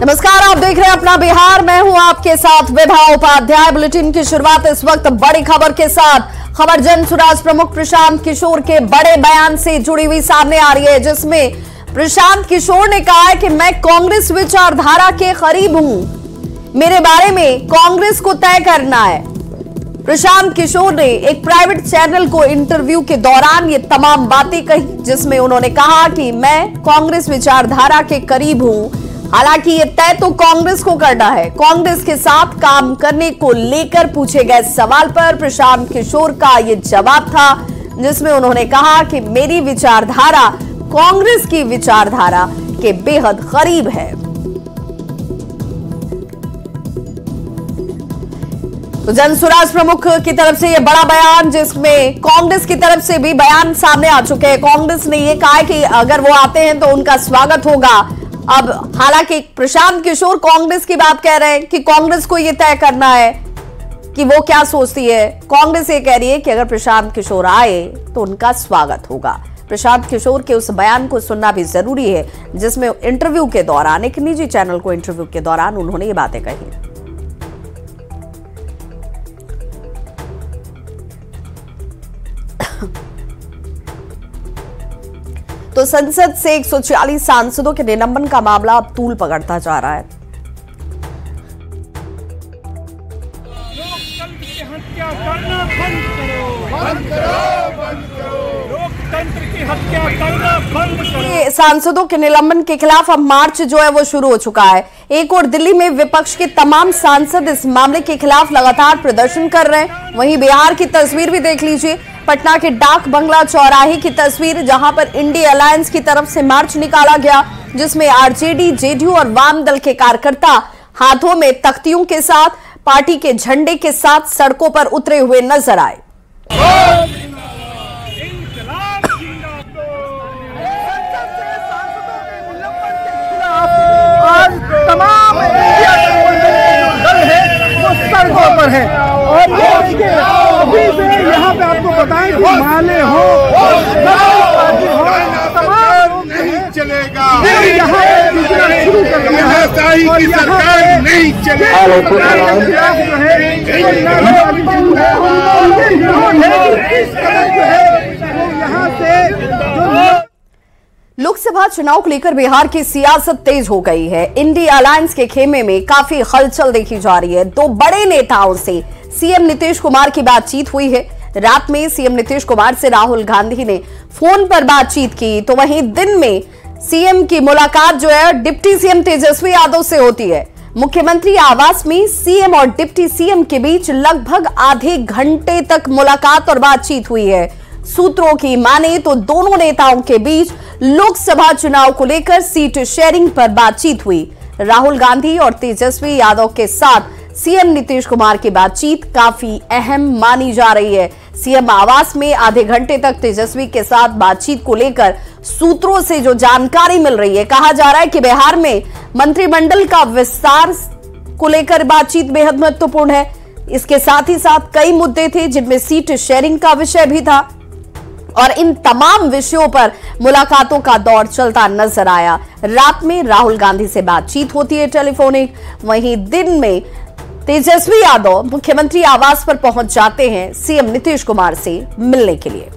नमस्कार, आप देख रहे हैं अपना बिहार। मैं हूं आपके साथ विभा उपाध्याय। बुलेटिन की शुरुआत इस वक्त बड़ी खबर के साथ। खबर जन सुराज प्रमुख प्रशांत किशोर के बड़े बयान से जुड़ी हुई सामने आ रही है, जिसमें प्रशांत किशोर ने कहा है कि मैं कांग्रेस विचारधारा के करीब हूं, मेरे बारे में कांग्रेस को तय करना है। प्रशांत किशोर ने एक प्राइवेट चैनल को इंटरव्यू के दौरान ये तमाम बातें कही, जिसमें उन्होंने कहा कि मैं कांग्रेस विचारधारा के करीब हूं। हालांकि ये तय तो कांग्रेस को करना है। कांग्रेस के साथ काम करने को लेकर पूछे गए सवाल पर प्रशांत किशोर का ये जवाब था, जिसमें उन्होंने कहा कि मेरी विचारधारा कांग्रेस की विचारधारा के बेहद करीब है। तो जनसुराज प्रमुख की तरफ से यह बड़ा बयान, जिसमें कांग्रेस की तरफ से भी बयान सामने आ चुके हैं। कांग्रेस ने यह कहा है कि अगर वो आते हैं तो उनका स्वागत होगा। अब हालांकि प्रशांत किशोर कांग्रेस की बात कह रहे हैं कि कांग्रेस को यह तय करना है कि वो क्या सोचती है। कांग्रेस ये कह रही है कि अगर प्रशांत किशोर आए तो उनका स्वागत होगा। प्रशांत किशोर के उस बयान को सुनना भी जरूरी है, जिसमें इंटरव्यू के दौरान, एक निजी चैनल को इंटरव्यू के दौरान उन्होंने ये बातें कही। तो संसद से 140 सांसदों के निलंबन का मामला अब तूल पकड़ता जा रहा है। लोकतंत्र की हत्या करना बंद करो, बंद करो, बंद करो। लोकतंत्र की हत्या करना बंद करो। सांसदों के निलंबन के खिलाफ अब मार्च जो है वो शुरू हो चुका है। एक और दिल्ली में विपक्ष के तमाम सांसद इस मामले के खिलाफ लगातार प्रदर्शन कर रहे हैं। वहीं बिहार की तस्वीर भी देख लीजिए, पटना के डाक बंगला चौराहे की तस्वीर, जहां पर इंडिया अलायंस की तरफ से मार्च निकाला गया, जिसमें आरजेडी, जेडीयू और वाम दल के कार्यकर्ता हाथों में तख्तियों के साथ, पार्टी के झंडे के साथ सड़कों पर उतरे हुए नजर आए। आज तमाम दल है वो सड़कों पर है और अभी से यहाँ पे आपको बताएं कि माले हो, तमाम नहीं चलेगा। यहाँ शुरू कर दिया है और सरकार नहीं यहाँ से लोकसभा चुनाव को लेकर बिहार की सियासत तेज हो गई है। इंडिया अलायंस के खेमे में काफी हलचल देखी जा रही है। दो बड़े नेताओं से सीएम नीतीश कुमार की बातचीत हुई है। रात में सीएम नीतीश कुमार से राहुल गांधी ने फोन पर बातचीत की, तो वहीं दिन में सीएम की मुलाकात जो है डिप्टी सीएम तेजस्वी यादव से होती है। मुख्यमंत्री आवास में सीएम और डिप्टी सीएम के बीच लगभग आधे घंटे तक मुलाकात और बातचीत हुई है। सूत्रों की माने तो दोनों नेताओं के बीच लोकसभा चुनाव को लेकर सीट शेयरिंग पर बातचीत हुई। राहुल गांधी और तेजस्वी यादव के साथ सीएम नीतीश कुमार की बातचीत काफी अहम मानी जा रही है। सीएम आवास में आधे घंटे तक तेजस्वी के साथ बातचीत को लेकर सूत्रों से जो जानकारी मिल रही है, कहा जा रहा है कि बिहार में मंत्रिमंडल का विस्तार को लेकर बातचीत बेहद महत्वपूर्ण है। इसके साथ ही साथ कई मुद्दे थे, जिनमें सीट शेयरिंग का विषय भी था, और इन तमाम विषयों पर मुलाकातों का दौर चलता नजर आया। रात में राहुल गांधी से बातचीत होती है टेलीफोनिक, वहीं दिन में तेजस्वी यादव मुख्यमंत्री आवास पर पहुंच जाते हैं सीएम नीतीश कुमार से मिलने के लिए।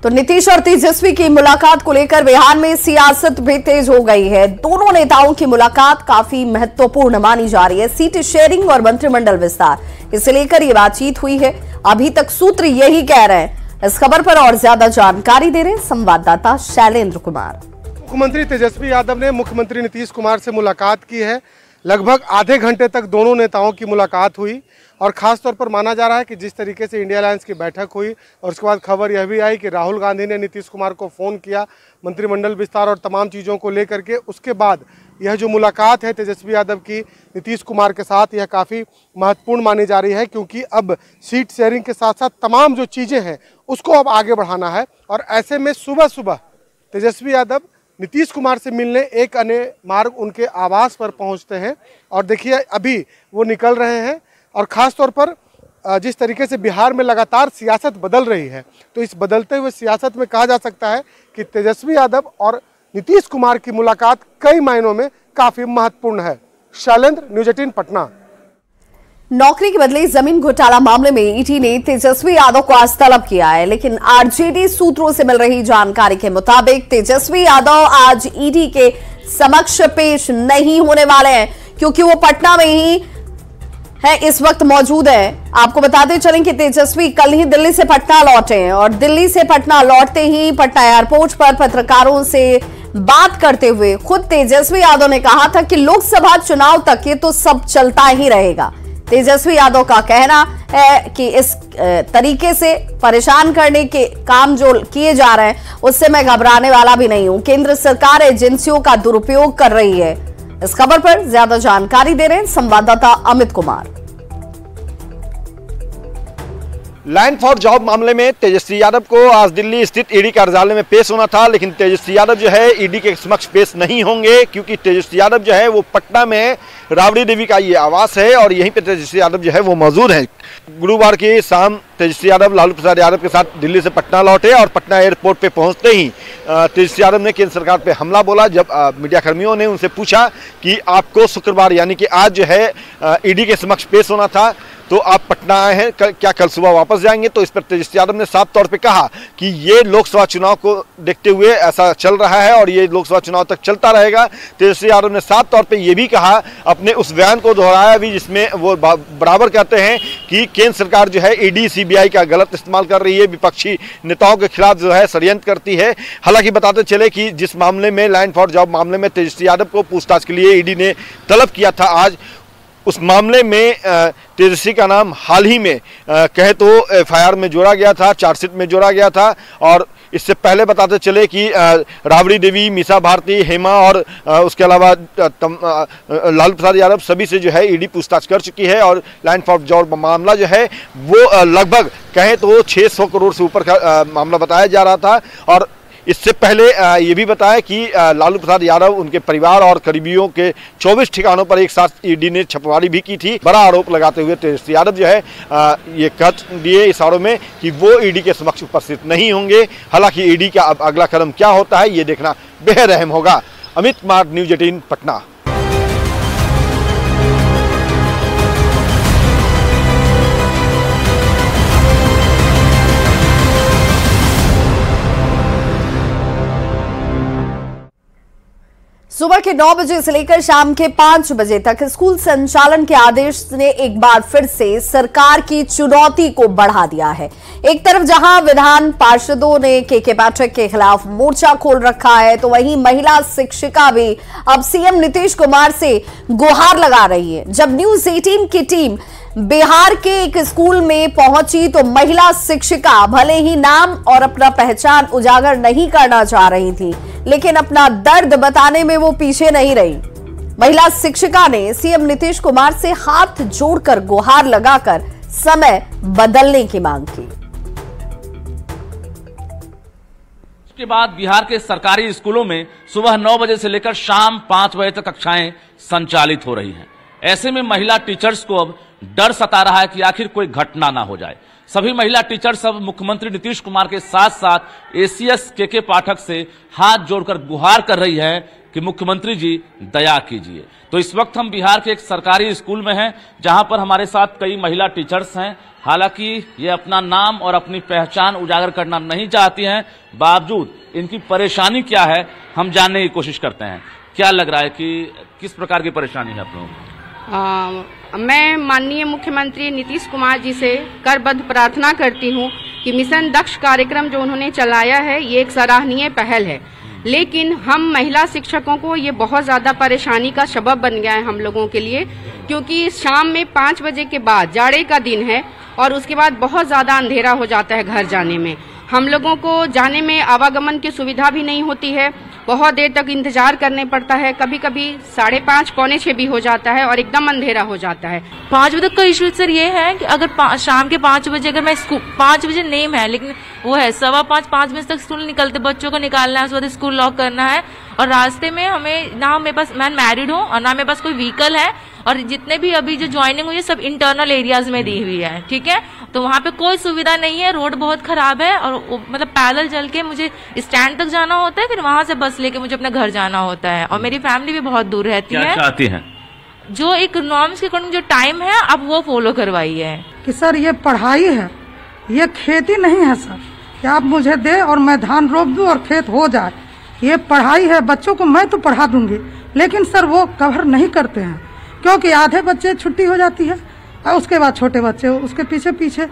तो नीतीश और तेजस्वी की मुलाकात को लेकर बिहार में सियासत भी तेज हो गई है। दोनों नेताओं की मुलाकात काफी महत्वपूर्ण मानी जा रही है। सीट शेयरिंग और मंत्रिमंडल विस्तार, इसे लेकर ये बातचीत हुई है। अभी तक सूत्र यही कह रहे हैं। इस खबर पर और ज्यादा जानकारी दे रहे हैं संवाददाता शैलेंद्र कुमार। मुख्यमंत्री तेजस्वी यादव ने मुख्यमंत्री नीतीश कुमार से मुलाकात की है। लगभग आधे घंटे तक दोनों नेताओं की मुलाकात हुई और खास तौर पर माना जा रहा है कि जिस तरीके से इंडिया अलायंस की बैठक हुई और उसके बाद खबर यह भी आई कि राहुल गांधी ने नीतीश कुमार को फ़ोन किया मंत्रिमंडल विस्तार और तमाम चीज़ों को लेकर के। उसके बाद यह जो मुलाकात है तेजस्वी यादव की नीतीश कुमार के साथ, यह काफ़ी महत्वपूर्ण मानी जा रही है, क्योंकि अब सीट शेयरिंग के साथ साथ तमाम जो चीज़ें हैं उसको अब आगे बढ़ाना है। और ऐसे में सुबह सुबह तेजस्वी यादव नीतीश कुमार से मिलने एक अन्य मार्ग उनके आवास पर पहुंचते हैं और देखिए अभी वो निकल रहे हैं। और ख़ास तौर पर जिस तरीके से बिहार में लगातार सियासत बदल रही है, तो इस बदलते हुए सियासत में कहा जा सकता है कि तेजस्वी यादव और नीतीश कुमार की मुलाकात कई मायनों में काफी महत्वपूर्ण है। शैलेंद्र, न्यूज़ 18 पटना। नौकरी के बदले जमीन घोटाला मामले में ईडी ने तेजस्वी यादव को आज तलब किया है, लेकिन आरजेडी सूत्रों से मिल रही जानकारी के मुताबिक तेजस्वी यादव आज ईडी के समक्ष पेश नहीं होने वाले हैं, क्योंकि वो पटना में ही है, इस वक्त मौजूद है। आपको बताते चलें कि तेजस्वी कल ही दिल्ली से पटना लौटे हैं और दिल्ली से पटना लौटते ही पटना एयरपोर्ट पर पत्रकारों से बात करते हुए खुद तेजस्वी यादव ने कहा था कि लोकसभा चुनाव तक ये तो सब चलता ही रहेगा। तेजस्वी यादव का कहना है कि इस तरीके से परेशान करने के काम जो किए जा रहे हैं उससे मैं घबराने वाला भी नहीं हूं। केंद्र सरकार एजेंसियों का दुरुपयोग कर रही है। इस खबर पर ज्यादा जानकारी दे रहे हैं संवाददाता Amit Kumar. Land for job मामले में तेजस्वी यादव को आज दिल्ली स्थित ईडी कार्यालय में पेश होना था, लेकिन तेजस्वी यादव जो है ईडी के समक्ष पेश नहीं होंगे, क्योंकि तेजस्वी यादव जो है वो पटना में राबड़ी देवी का ये आवास है और यहीं पे तेजस्वी यादव जो है वो मौजूद है। गुरुवार की शाम तेजस्वी यादव लालू प्रसाद यादव के साथ दिल्ली से पटना लौटे और पटना एयरपोर्ट पे पहुंचते ही तेजस्वी यादव ने केंद्र सरकार पे हमला बोला। जब मीडिया कर्मियों ने उनसे पूछा कि आपको शुक्रवार यानी कि आज जो है ईडी के समक्ष पेश होना था, तो आप पटना आए हैं, क्या कल सुबह वापस जाएंगे? तो इस पर तेजस्वी यादव ने साफ तौर पे कहा कि ये लोकसभा चुनाव को देखते हुए ऐसा चल रहा है और ये लोकसभा चुनाव तक चलता रहेगा। तेजस्वी यादव ने साफ तौर पे ये भी कहा, अपने उस बयान को दोहराया भी जिसमें वो बराबर कहते हैं कि केंद्र सरकार जो है ईडी सीबीआई का गलत इस्तेमाल कर रही है, विपक्षी नेताओं के खिलाफ जो है षड्यंत्र करती है। हालांकि बताते चले कि जिस मामले में लैंड फॉर जॉब मामले में तेजस्वी यादव को पूछताछ के लिए ईडी ने तलब किया था आज, उस मामले में तेजस्वी का नाम हाल ही में कहे तो एफआईआर में जोड़ा गया था, चार्जशीट में जोड़ा गया था। और इससे पहले बताते चले कि राबड़ी देवी, मीसा भारती, हेमा और उसके अलावा लालू प्रसाद यादव सभी से जो है ईडी पूछताछ कर चुकी है और लैंड फॉर जॉब मामला जो है वो लगभग कहें तो 600 करोड़ से ऊपर का मामला बताया जा रहा था। और इससे पहले ये भी बताया कि लालू प्रसाद यादव, उनके परिवार और करीबियों के 24 ठिकानों पर एक साथ ईडी ने छापेमारी भी की थी। बड़ा आरोप लगाते हुए तेजस्वी यादव जो है ये कह दिए इशारों में कि वो ईडी के समक्ष उपस्थित नहीं होंगे। हालांकि ईडी का अब अगला कदम क्या होता है ये देखना बेहद अहम होगा। अमित कुमार, न्यूज़ 18 पटना। सुबह के 9 बजे से लेकर शाम के 5 बजे तक स्कूल संचालन के आदेश ने एक बार फिर से सरकार की चुनौती को बढ़ा दिया है। एक तरफ जहां विधान पार्षदों ने के पाठक के खिलाफ मोर्चा खोल रखा है, तो वहीं महिला शिक्षिका भी अब सीएम नीतीश कुमार से गुहार लगा रही है। जब न्यूज़ 18 की टीम बिहार के एक स्कूल में पहुंची तो महिला शिक्षिका भले ही नाम और अपना पहचान उजागर नहीं करना चाह रही थी, लेकिन अपना दर्द बताने में वो पीछे नहीं रही। महिला शिक्षिका ने सीएम नीतीश कुमार से हाथ जोड़कर गुहार लगाकर समय बदलने की मांग की। उसके बाद बिहार के सरकारी स्कूलों में सुबह 9 बजे से लेकर शाम 5 बजे तक कक्षाएं संचालित हो रही हैं। ऐसे में महिला टीचर्स को अब डर सता रहा है कि आखिर कोई घटना ना हो जाए। सभी महिला टीचर्स अब मुख्यमंत्री नीतीश कुमार के साथ साथ एसीएस के पाठक से हाथ जोड़कर गुहार कर रही है कि मुख्यमंत्री जी दया कीजिए। तो इस वक्त हम बिहार के एक सरकारी स्कूल में हैं, जहां पर हमारे साथ कई महिला टीचर्स हैं। हालांकि ये अपना नाम और अपनी पहचान उजागर करना नहीं चाहती हैं, बावजूद इनकी परेशानी क्या है हम जानने की कोशिश करते हैं। क्या लग रहा है कि किस प्रकार की परेशानी है आप लोगों को? मैं माननीय मुख्यमंत्री नीतीश कुमार जी से करबद्ध प्रार्थना करती हूँ कि मिशन दक्ष कार्यक्रम जो उन्होंने चलाया है ये एक सराहनीय पहल है, लेकिन हम महिला शिक्षकों को ये बहुत ज़्यादा परेशानी का सबब बन गया है हम लोगों के लिए, क्योंकि शाम में 5 बजे के बाद जाड़े का दिन है और उसके बाद बहुत ज़्यादा अंधेरा हो जाता है घर जाने में। हम लोगों को जाने में आवागमन की सुविधा भी नहीं होती है, बहुत देर तक इंतजार करने पड़ता है, कभी कभी 5:30 पौने 6 भी हो जाता है और एकदम अंधेरा हो जाता है। 5 बजे तक का इशू सर ये है कि अगर शाम के 5 बजे अगर मैं स्कूल 5 बजे नेम है, लेकिन वो है 5:15 बजे तक स्कूल निकलते, बच्चों को निकालना है, उसके बाद स्कूल लॉक करना है और रास्ते में हमें ना मेरे पास, मैं मैरिड हूँ और ना मेरे पास कोई व्हीकल है और जितने भी अभी जो ज्वाइनिंग हुई है सब इंटरनल एरियाज में दी हुई है, ठीक है। तो वहाँ पे कोई सुविधा नहीं है, रोड बहुत खराब है और मतलब पैदल चल के मुझे स्टैंड तक जाना होता है, फिर वहां से बस लेके मुझे अपने घर जाना होता है, और मेरी फैमिली भी बहुत दूर रहती है। क्या चाहती हैं? जो एक नॉर्म्स के अकॉर्डिंग जो टाइम है अब वो फॉलो करवाइए। कि सर ये पढ़ाई है, ये खेती नहीं है सर कि आप मुझे दे और मैं धान रोप दूं और खेत हो जाए। ये पढ़ाई है, बच्चों को मैं तो पढ़ा दूंगी, लेकिन सर वो कवर नहीं करते हैं, क्योंकि आधे बच्चे छुट्टी हो जाती है और उसके बाद छोटे बच्चे उसके पीछे पीछे।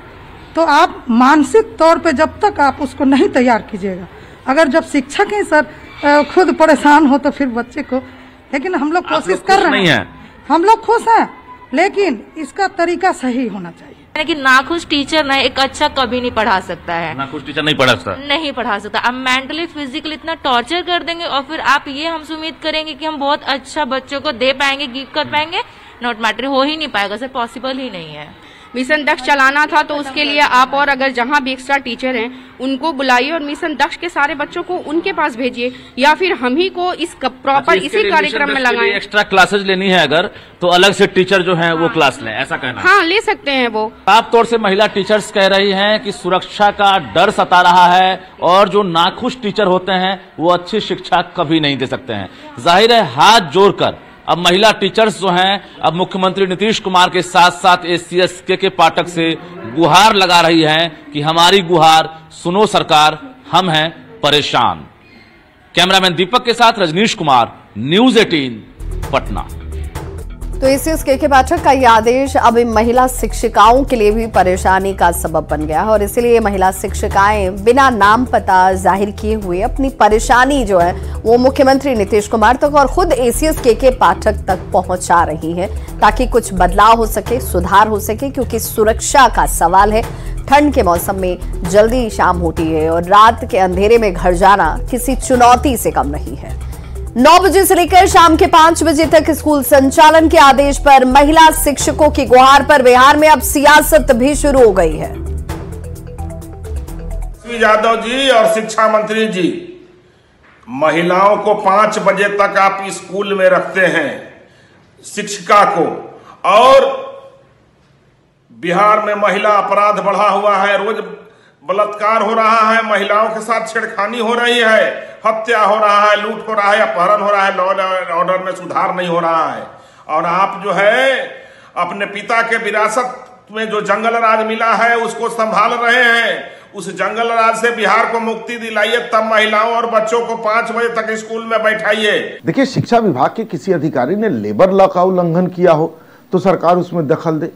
तो आप मानसिक तौर पे जब तक आप उसको नहीं तैयार कीजिएगा, अगर जब शिक्षक ही सर खुद परेशान हो तो फिर बच्चे को, लेकिन हम लोग कोशिश कर रहे हैं, हम लोग खुश हैं, लेकिन इसका तरीका सही होना चाहिए। कि नाखुश टीचर ना एक अच्छा कभी नहीं पढ़ा सकता है, नाखुश टीचर नहीं पढ़ा सकता। अब मेंटली फिजिकली इतना टॉर्चर कर देंगे और फिर आप ये हमसे उम्मीद करेंगे कि हम बहुत अच्छा बच्चों को दे पाएंगे, गिव कर पाएंगे, नॉट मैटर, हो ही नहीं पाएगा सर, पॉसिबल ही नहीं है। मिशन दक्ष चलाना था तो उसके लिए आप और अगर जहाँ भी एक्स्ट्रा टीचर हैं उनको बुलाइए और मिशन दक्ष के सारे बच्चों को उनके पास भेजिए, या फिर हम ही को इस प्रॉपर इसी कार्यक्रम में लगाएं। एक्स्ट्रा क्लासेज लेनी है अगर तो अलग से टीचर जो हैं वो क्लास लें, ऐसा कहना? हाँ, ले सकते हैं वो। साफ तौर से महिला टीचर्स कह रही हैं कि सुरक्षा का डर सता रहा है और जो नाखुश टीचर होते हैं वो अच्छी शिक्षा कभी नहीं दे सकते हैं। जाहिर है हाथ जोड़कर अब महिला टीचर्स जो हैं अब मुख्यमंत्री नीतीश कुमार के साथ साथ एसीएस के पाठक से गुहार लगा रही हैं कि हमारी गुहार सुनो सरकार, हम हैं परेशान। कैमरामैन दीपक के साथ रजनीश कुमार, न्यूज 18 पटना। तो एसीएस के पाठक का यह आदेश अब महिला शिक्षिकाओं के लिए भी परेशानी का सबब बन गया है और इसीलिए महिला शिक्षिकाएं बिना नाम पता जाहिर किए हुए अपनी परेशानी जो है वो मुख्यमंत्री नीतीश कुमार तक और खुद एसीएस के पाठक तक पहुंचा रही हैं ताकि कुछ बदलाव हो सके, सुधार हो सके, क्योंकि सुरक्षा का सवाल है। ठंड के मौसम में जल्दी शाम होती है और रात के अंधेरे में घर जाना किसी चुनौती से कम नहीं है। 9 बजे से लेकर शाम के 5 बजे तक स्कूल संचालन के आदेश पर महिला शिक्षकों की गुहार पर बिहार में अब सियासत भी शुरू हो गई है। श्री यादव जी और शिक्षा मंत्री जी, महिलाओं को 5 बजे तक आप स्कूल में रखते हैं शिक्षिका को, और बिहार में महिला अपराध बढ़ा हुआ है, रोज बलात्कार हो रहा है, महिलाओं के साथ छेड़खानी हो रही है, हत्या हो रहा है, लूट हो रहा है, अपहरण हो रहा है, लॉ एंड ऑर्डर में सुधार नहीं हो रहा है। और आप जो है अपने पिता के विरासत में जो जंगल राज मिला है उसको संभाल रहे हैं। उस जंगल राज से बिहार को मुक्ति दिलाइए, तब महिलाओं और बच्चों को 5 बजे तक स्कूल में बैठाइए। देखिए, शिक्षा विभाग के किसी अधिकारी ने लेबर लॉ का उल्लंघन किया हो तो सरकार उसमें दखल दे,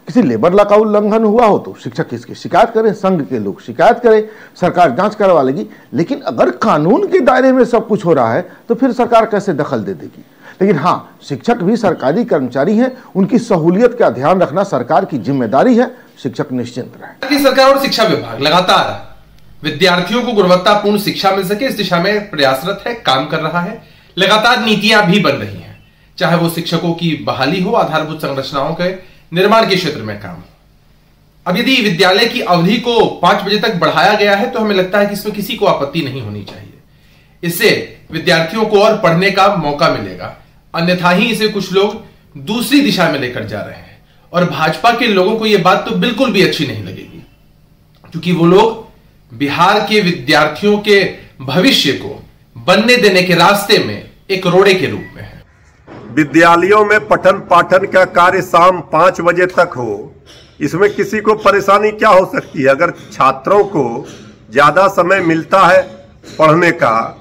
किसी लेबर लॉ का उल्लंघन हुआ हो तो शिक्षक इसकी शिकायत करें, संघ के लोग शिकायत करें, सरकार जांच करवा लेगी। लेकिन अगर कानून के दायरे में सब कुछ हो रहा है तो फिर सरकार कैसे दखल दे देगी? लेकिन हाँ, शिक्षक भी सरकारी कर्मचारी हैं, उनकी सहूलियत का ध्यान रखना सरकार की जिम्मेदारी है। शिक्षक निश्चिंत रहे। सरकार और शिक्षा विभाग लगातार विद्यार्थियों को गुणवत्तापूर्ण शिक्षा मिल सके इस दिशा में प्रयासरत है, काम कर रहा है। लगातार नीतियां भी बन रही हैं, चाहे वो शिक्षकों की बहाली हो, आधारभूत संरचनाओं के निर्माण के क्षेत्र में काम। अब यदि विद्यालय की अवधि को 5 बजे तक बढ़ाया गया है तो हमें लगता है कि इसमें किसी को आपत्ति नहीं होनी चाहिए। इससे विद्यार्थियों को और पढ़ने का मौका मिलेगा, अन्यथा ही इसे कुछ लोग दूसरी दिशा में लेकर जा रहे हैं और भाजपा के लोगों को यह बात तो बिल्कुल भी अच्छी नहीं लगेगी, क्योंकि वो लोग बिहार के विद्यार्थियों के भविष्य को बनने देने के रास्ते में एक रोड़े के रूप में है। विद्यालयों में पठन पाठन का कार्य शाम 5 बजे तक हो, इसमें किसी को परेशानी क्या हो सकती है? अगर छात्रों को ज्यादा समय मिलता है पढ़ने का,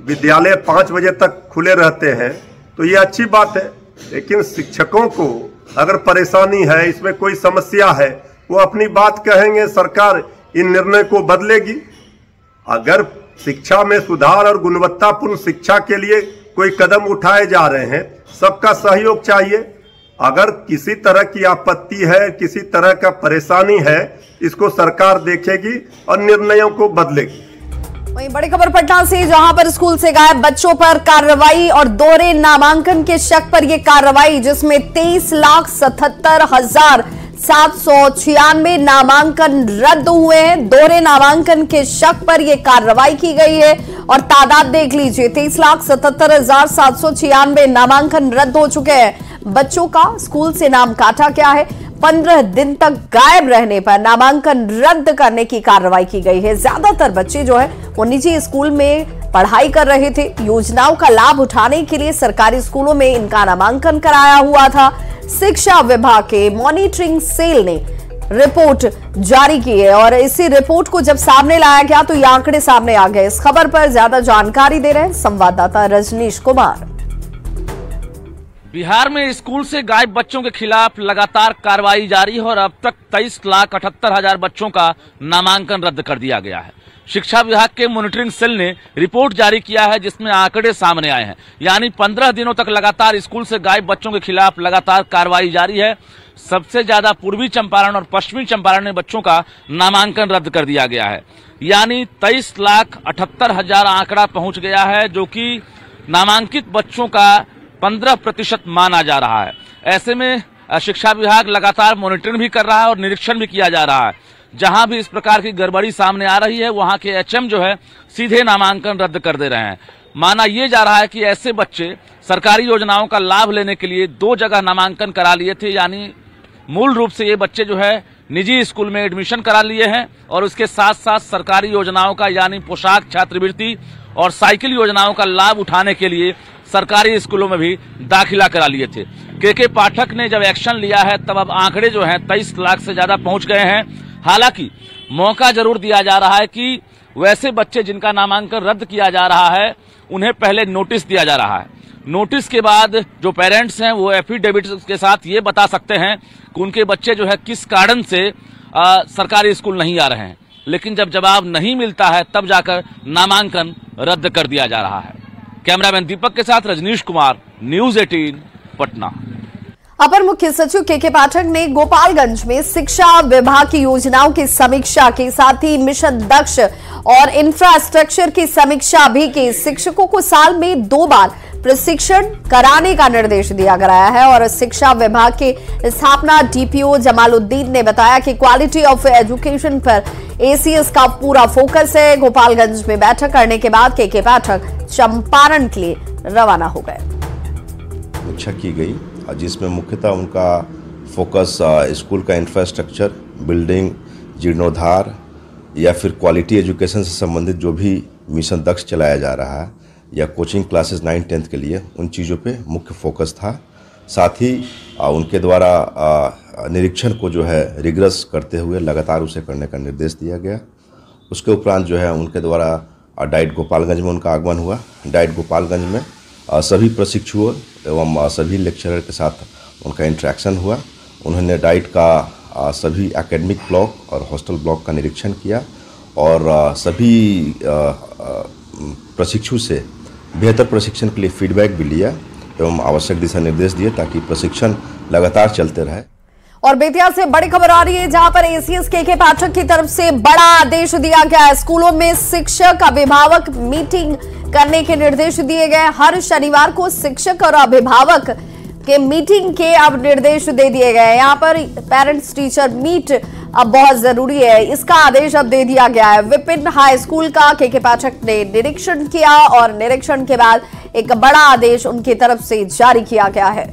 विद्यालय 5 बजे तक खुले रहते हैं तो ये अच्छी बात है। लेकिन शिक्षकों को अगर परेशानी है, इसमें कोई समस्या है, वो अपनी बात कहेंगे, सरकार इन निर्णय को बदलेगी। अगर शिक्षा में सुधार और गुणवत्तापूर्ण शिक्षा के लिए कोई कदम उठाए जा रहे हैं, सबका सहयोग चाहिए। अगर किसी तरह की आपत्ति है, किसी तरह का परेशानी है, इसको सरकार देखेगी और निर्णयों को बदलेगी। वहीं बड़ी खबर पटना से, जहां पर स्कूल से गायब बच्चों पर कार्रवाई और दोहरे नामांकन के शक पर यह कार्रवाई, जिसमें 23,77,796 नामांकन रद्द हुए हैं। दोहरे नामांकन के शक पर यह कार्रवाई की गई है और तादाद देख लीजिए, 23,77,796 नामांकन रद्द हो चुके हैं। बच्चों का स्कूल से नाम काटा गया है। 15 दिन तक गायब रहने पर नामांकन रद्द करने की कार्रवाई की गई है। ज्यादातर बच्चे जो है वो निजी स्कूल में पढ़ाई कर रहे थे। योजनाओं का लाभ उठाने के लिए सरकारी स्कूलों में इनका नामांकन कराया हुआ था। शिक्षा विभाग के मॉनिटरिंग सेल ने रिपोर्ट जारी की है और इसी रिपोर्ट को जब सामने लाया गया तो ये आंकड़े सामने आ गए। इस खबर पर ज्यादा जानकारी दे रहे हैं संवाददाता रजनीश कुमार। बिहार में स्कूल से गायब बच्चों के खिलाफ लगातार कार्रवाई जारी है और अब तक 23,78,000 बच्चों का नामांकन रद्द कर दिया गया है। शिक्षा विभाग के मॉनिटरिंग सेल ने रिपोर्ट जारी किया है जिसमें आंकड़े सामने आए हैं। यानी 15 दिनों तक लगातार स्कूल से गायब बच्चों के खिलाफ लगातार कार्रवाई जारी है। सबसे ज्यादा पूर्वी चंपारण और पश्चिमी चंपारण में बच्चों का नामांकन रद्द कर दिया गया है। यानी 23,78,000 आंकड़ा पहुंच गया है, जो कि नामांकित बच्चों का 15% माना जा रहा है। ऐसे में शिक्षा विभाग लगातार मॉनिटरिंग भी कर रहा है और निरीक्षण भी किया जा रहा है। जहां भी इस प्रकार की गड़बड़ी सामने आ रही है वहां के एचएम जो है सीधे नामांकन रद्द कर दे रहे हैं। माना यह जा रहा है कि ऐसे बच्चे सरकारी योजनाओं का लाभ लेने के लिए 2 जगह नामांकन करा लिए थे। यानी मूल रूप से ये बच्चे जो है निजी स्कूल में एडमिशन करा लिए हैं और उसके साथ साथ सरकारी योजनाओं का यानी पोशाक, छात्रवृत्ति और साइकिल योजनाओं का लाभ उठाने के लिए सरकारी स्कूलों में भी दाखिला करा लिए थे। के पाठक ने जब एक्शन लिया है तब अब आंकड़े जो हैं 23 लाख से ज्यादा पहुंच गए हैं। हालांकि मौका जरूर दिया जा रहा है कि वैसे बच्चे जिनका नामांकन रद्द किया जा रहा है उन्हें पहले नोटिस दिया जा रहा है। नोटिस के बाद जो पेरेंट्स हैं वो एफिडेविट के साथ ये बता सकते हैं कि उनके बच्चे जो है किस कारण से सरकारी स्कूल नहीं आ रहे हैं। लेकिन जब जवाब नहीं मिलता है तब जाकर नामांकन रद्द कर दिया जा रहा है। कैमरामैन दीपक के साथ रजनीश कुमार, न्यूज 18 पटना। अपर मुख्य सचिव के पाठक ने गोपालगंज में शिक्षा विभाग की योजनाओं की समीक्षा के साथ ही मिशन दक्ष और इंफ्रास्ट्रक्चर की समीक्षा भी की। शिक्षकों को साल में 2 बार प्रशिक्षण कराने का निर्देश दिया गया है और शिक्षा विभाग के स्थापना डीपीओ जमालुद्दीन ने बताया कि क्वालिटी ऑफ एजुकेशन पर एसीएस का पूरा फोकस है। गोपालगंज में बैठक करने के बाद के पाठक चंपारण के लिए रवाना हो गए। समीक्षा की गई जिसमें मुख्यतः उनका फोकस स्कूल का इंफ्रास्ट्रक्चर, बिल्डिंग, जीर्णोद्धार या फिर क्वालिटी एजुकेशन से संबंधित जो भी मिशन दक्ष चलाया जा रहा है या कोचिंग क्लासेस 9-10 के लिए, उन चीज़ों पे मुख्य फोकस था। साथ ही उनके द्वारा निरीक्षण को जो है रिग्रेस करते हुए लगातार उसे करने का निर्देश दिया गया। उसके उपरांत जो है उनके द्वारा डाइट गोपालगंज में उनका आगमन हुआ। डाइट गोपालगंज में सभी प्रशिक्षुओं एवं सभी लेक्चरर के साथ उनका इंटरेक्शन हुआ। उन्होंने डाइट का सभी एकेडमिक ब्लॉक और हॉस्टल ब्लॉक का निरीक्षण किया और सभी प्रशिक्षु से बेहतर प्रशिक्षण के लिए फीडबैक भी लिया एवं आवश्यक दिशा निर्देश दिए ताकि प्रशिक्षण लगातार चलते रहे। और बेतिया से बड़ी खबर आ रही है जहां पर एसीएस के पाठक की तरफ से बड़ा आदेश दिया गया है। स्कूलों में शिक्षक अभिभावक मीटिंग करने के निर्देश दिए गए। हर शनिवार को शिक्षक और अभिभावक के मीटिंग के अब निर्देश दे दिए गए। यहाँ पर पेरेंट्स टीचर मीट अब बहुत जरूरी है, इसका आदेश अब दे दिया गया है। विपिन हाई स्कूल का के पाठक ने निरीक्षण किया और निरीक्षण के बाद एक बड़ा आदेश उनकी तरफ से जारी किया गया है।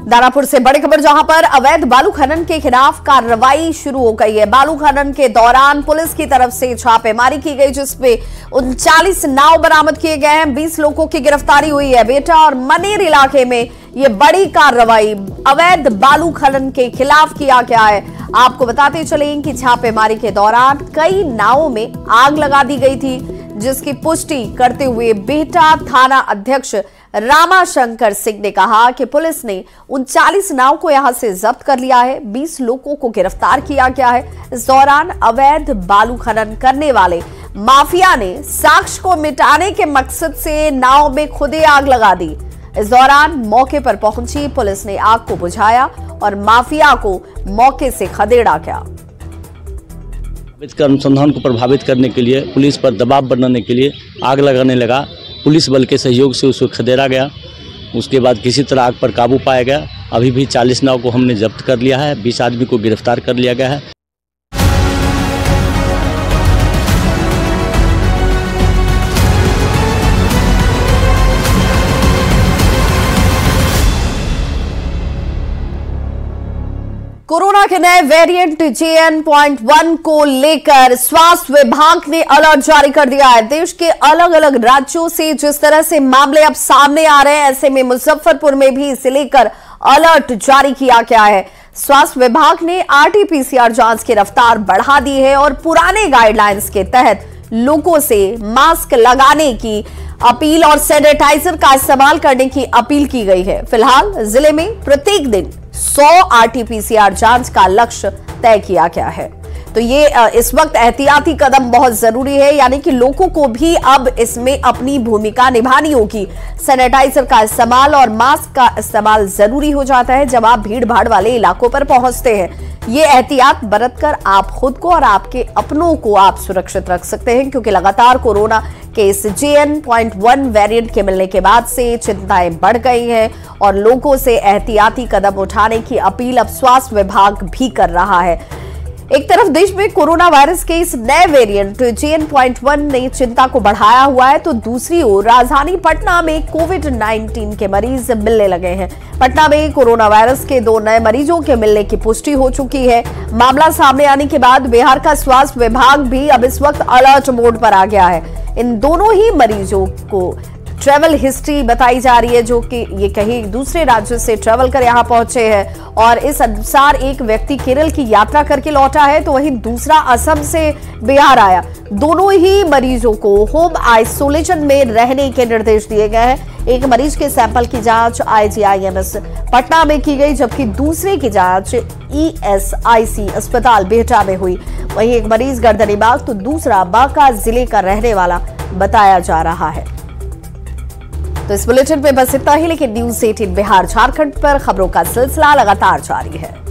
दानापुर से बड़ी खबर जहां पर अवैध बालू खनन के खिलाफ कार्रवाई शुरू हो गई है। बालू खनन के दौरान पुलिस की तरफ से छापेमारी की गई जिसमें 39 नाव बरामद किए गए हैं। 20 लोगों की गिरफ्तारी हुई है। बेटा और मनेर इलाके में ये बड़ी कार्रवाई अवैध बालू खनन के खिलाफ किया गया है। आपको बताते चलें कि छापेमारी के दौरान कई नावों में आग लगा दी गई थी, जिसकी पुष्टि करते हुए बेटा थाना अध्यक्ष रामाशंकर सिंह ने कहा कि पुलिस ने 39 नाव को यहां से जब्त कर लिया है। 20 लोगों को गिरफ्तार किया गया है। इस दौरान अवैध बालू खनन करने वाले माफिया ने साक्ष्य को मिटाने के मकसद से नाव में खुदे आग लगा दी। इस दौरान मौके पर पहुंची पुलिस ने आग को बुझाया और माफिया को मौके से खदेड़ा गया। अनुसंधान को प्रभावित करने के लिए पुलिस पर दबाव बनाने के लिए आग लगाने लगा। पुलिस बल के सहयोग से उसको खदेड़ा गया। उसके बाद किसी तरह आग पर काबू पाया गया। अभी भी 40 नाव को हमने जब्त कर लिया है। 20 आदमी को गिरफ्तार कर लिया गया है। कोरोना के नए वेरिएंट JN.1 को लेकर स्वास्थ्य विभाग ने अलर्ट जारी कर दिया है। देश के अलग अलग राज्यों से जिस तरह से मामले अब सामने आ रहे हैं, ऐसे में मुजफ्फरपुर में भी इसे लेकर अलर्ट जारी किया गया है। स्वास्थ्य विभाग ने RT-PCR जांच की रफ्तार बढ़ा दी है और पुराने गाइडलाइंस के तहत लोगों से मास्क लगाने की अपील और सैनिटाइजर का इस्तेमाल करने की अपील की गई है। फिलहाल जिले में प्रत्येक दिन 100 RT-PCR जांच का लक्ष्य तय किया गया है। तो ये इस वक्त एहतियाती कदम बहुत जरूरी है, यानी कि लोगों को भी अब इसमें अपनी भूमिका निभानी होगी। सैनिटाइजर का इस्तेमाल और मास्क का इस्तेमाल जरूरी हो जाता है जब आप भीड़ भाड़ वाले इलाकों पर पहुंचते हैं। ये एहतियात बरतकर आप खुद को और आपके अपनों को आप सुरक्षित रख सकते हैं, क्योंकि लगातार कोरोना के इस JN.1 वेरिएंट के मिलने के बाद से चिंताएं बढ़ गई हैं और लोगों से एहतियाती कदम उठाने की अपील अब स्वास्थ्य विभाग भी कर रहा है। एक तरफ देश में कोरोना वायरस के इस नए वेरिएंट JN.1 ने चिंता को बढ़ाया हुआ है, तो दूसरी ओर राजधानी पटना में कोविड-19 के मरीज मिलने लगे हैं। पटना में कोरोना वायरस के 2 नए मरीजों के मिलने की पुष्टि हो चुकी है। मामला सामने आने के बाद बिहार का स्वास्थ्य विभाग भी अब इस वक्त अलर्ट मोड पर आ गया है। इन दोनों ही मरीजों को ट्रैवल हिस्ट्री बताई जा रही है, जो कि ये कहीं दूसरे राज्य से ट्रैवल कर यहां पहुंचे हैं और इस अनुसार एक व्यक्ति केरल की यात्रा करके लौटा है, तो वहीं दूसरा असम से बिहार आया। दोनों ही मरीजों को होम आइसोलेशन में रहने के निर्देश दिए गए हैं। एक मरीज के सैंपल की जांच IGIMS पटना में की गई, जबकि दूसरे की जांच ESIC अस्पताल बिहटा में हुई। वहीं एक मरीज गर्दनीबाग तो दूसरा बांका जिले का रहने वाला बताया जा रहा है। तो इस बुलेटिन में बस इतना ही, लेकिन न्यूज़ 18 बिहार झारखंड पर खबरों का सिलसिला लगातार जारी है।